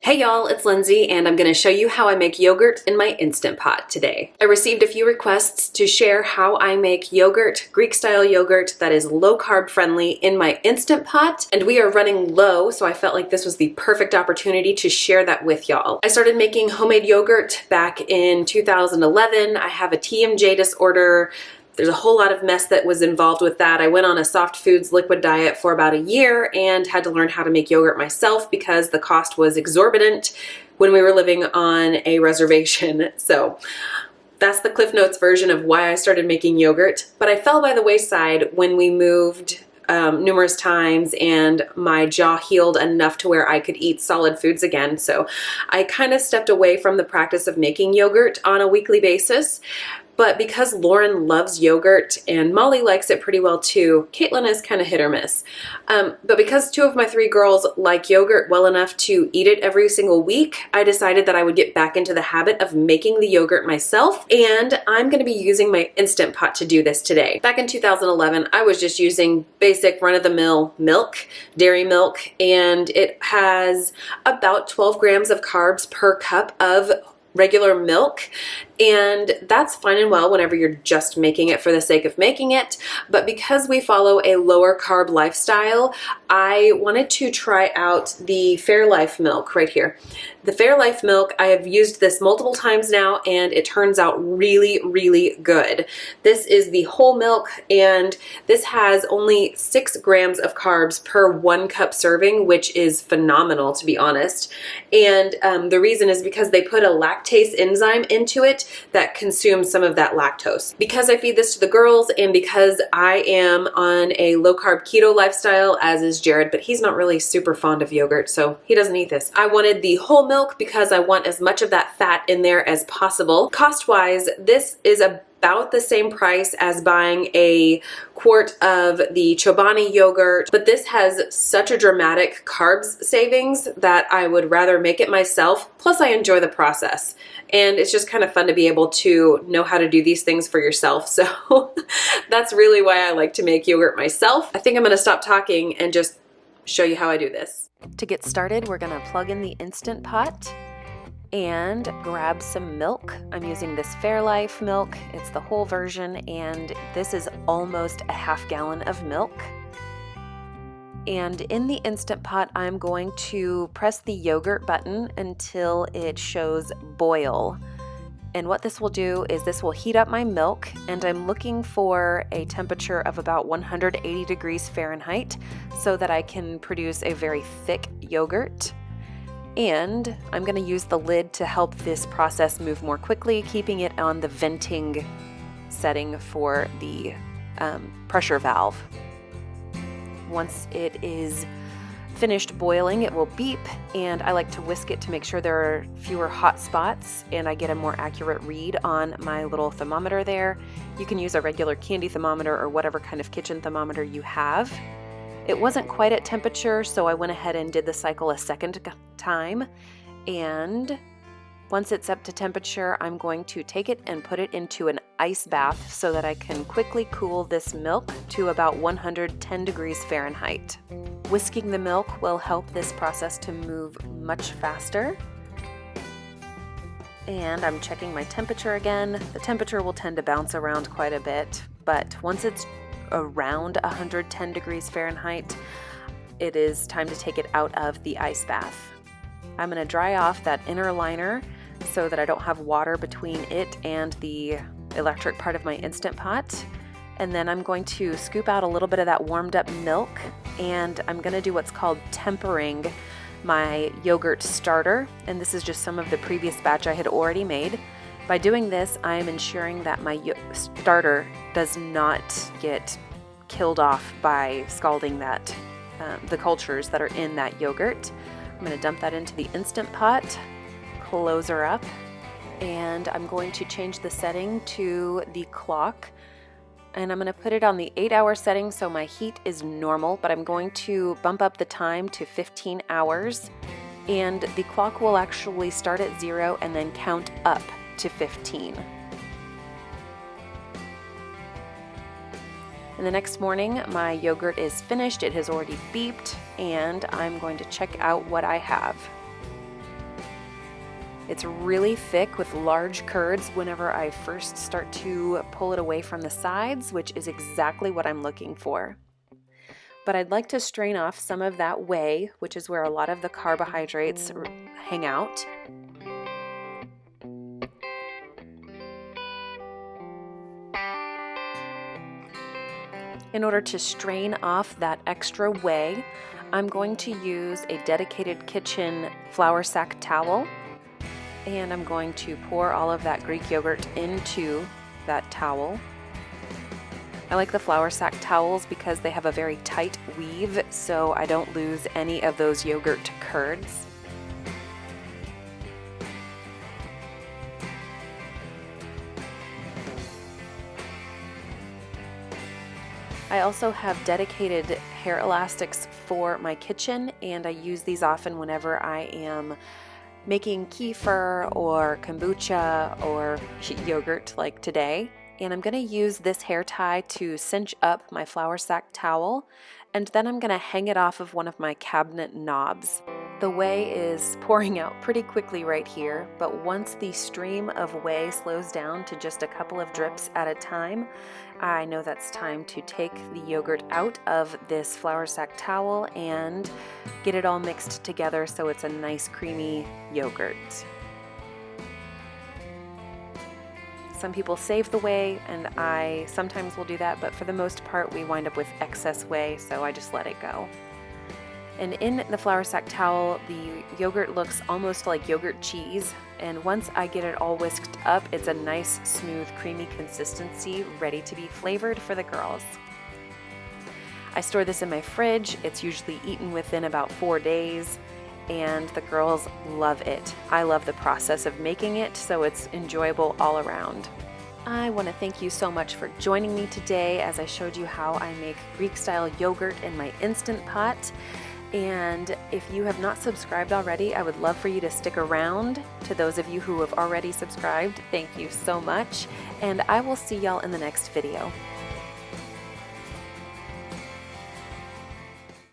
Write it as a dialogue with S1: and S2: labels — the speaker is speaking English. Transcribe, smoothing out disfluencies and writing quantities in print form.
S1: Hey y'all, it's Lindsey, and I'm going to show you how I make yogurt in my Instant Pot today. I received a few requests to share how I make yogurt, Greek-style yogurt that is low-carb friendly in my Instant Pot, and we are running low, so I felt like this was the perfect opportunity to share that with y'all. I started making homemade yogurt back in 2011. I have a TMJ disorder. There's a whole lot of mess that was involved with that. I went on a soft foods liquid diet for about a year and had to learn how to make yogurt myself because the cost was exorbitant when we were living on a reservation. So that's the Cliff Notes version of why I started making yogurt. But I fell by the wayside when we moved numerous times and my jaw healed enough to where I could eat solid foods again. So I kind of stepped away from the practice of making yogurt on a weekly basis. But because Lauren loves yogurt and Molly likes it pretty well too, Caitlin is kind of hit or miss. But because two of my three girls like yogurt well enough to eat it every single week, I decided that I would get back into the habit of making the yogurt myself, and I'm going to be using my Instant Pot to do this today. Back in 2011, I was just using basic run-of-the-mill milk, dairy milk, and it has about 12 grams of carbs per cup of regular milk, and that's fine and well whenever you're just making it for the sake of making it. But because we follow a lower carb lifestyle, I wanted to try out the Fairlife milk right here. The Fairlife milk, I have used this multiple times now and it turns out really, really good. This is the whole milk and this has only 6 grams of carbs per 1 cup serving, which is phenomenal, to be honest. And the reason is because they put a lactase enzyme into it that consumes some of that lactose. Because I feed this to the girls and because I am on a low carb keto lifestyle, as is Jared, but he's not really super fond of yogurt, so he doesn't eat this. I wanted the whole milk because I want as much of that fat in there as possible. Cost-wise, this is about the same price as buying a quart of the Chobani yogurt, but this has such a dramatic carbs savings that I would rather make it myself. Plus I enjoy the process and it's just kind of fun to be able to know how to do these things for yourself. So that's really why I like to make yogurt myself. I think I'm going to stop talking and just show you how I do this. To get started, we're going to plug in the Instant Pot and grab some milk. I'm using this Fairlife milk. It's the whole version, and this is almost a half gallon of milk. And in the Instant Pot, I'm going to press the yogurt button until it shows boil. And what this will do is this will heat up my milk, and I'm looking for a temperature of about 180 degrees Fahrenheit so that I can produce a very thick yogurt. And I'm going to use the lid to help this process move more quickly, keeping it on the venting setting for the pressure valve. Once it is finished boiling, it will beep, and I like to whisk it to make sure there are fewer hot spots and I get a more accurate read on my little thermometer there. You can use a regular candy thermometer or whatever kind of kitchen thermometer you have. It wasn't quite at temperature, so I went ahead and did the cycle a second time, and once it's up to temperature, I'm going to take it and put it into an ice bath so that I can quickly cool this milk to about 110 degrees Fahrenheit. Whisking the milk will help this process to move much faster. And I'm checking my temperature again. The temperature will tend to bounce around quite a bit, but once it's around 110 degrees Fahrenheit, it is time to take it out of the ice bath. I'm going to dry off that inner liner so that I don't have water between it and the electric part of my Instant Pot. And then I'm going to scoop out a little bit of that warmed up milk, and I'm going to do what's called tempering my yogurt starter. And this is just some of the previous batch I had already made. By doing this, I am ensuring that my starter does not get killed off by scalding that the cultures that are in that yogurt. I'm going to dump that into the Instant Pot, close her up, and I'm going to change the setting to the clock, and I'm going to put it on the 8-hour setting so my heat is normal, but I'm going to bump up the time to 15 hours, and the clock will actually start at 0 and then count up to 15. And the next morning, my yogurt is finished. It has already beeped, and I'm going to check out what I have. It's really thick with large curds whenever I first start to pull it away from the sides, which is exactly what I'm looking for. But I'd like to strain off some of that whey, which is where a lot of the carbohydrates hang out. In order to strain off that extra whey, I'm going to use a dedicated kitchen flour sack towel, and I'm going to pour all of that Greek yogurt into that towel. I like the flour sack towels because they have a very tight weave, so I don't lose any of those yogurt curds. I also have dedicated hair elastics for my kitchen, and I use these often whenever I am making kefir or kombucha or yogurt like today. And I'm going to use this hair tie to cinch up my flour sack towel, and then I'm going to hang it off of one of my cabinet knobs. The whey is pouring out pretty quickly right here, but once the stream of whey slows down to just a couple of drips at a time, I know that's time to take the yogurt out of this flour sack towel and get it all mixed together so it's a nice creamy yogurt. Some people save the whey, and I sometimes will do that, but for the most part we wind up with excess whey, so I just let it go. And in the flour sack towel, the yogurt looks almost like yogurt cheese, and once I get it all whisked up, it's a nice, smooth, creamy consistency, ready to be flavored for the girls. I store this in my fridge. It's usually eaten within about 4 days, and the girls love it. I love the process of making it, so it's enjoyable all around. I want to thank you so much for joining me today as I showed you how I make Greek-style yogurt in my Instant Pot. And if you have not subscribed already, I would love for you to stick around. To those of you who have already subscribed, thank you so much. And I will see y'all in the next video.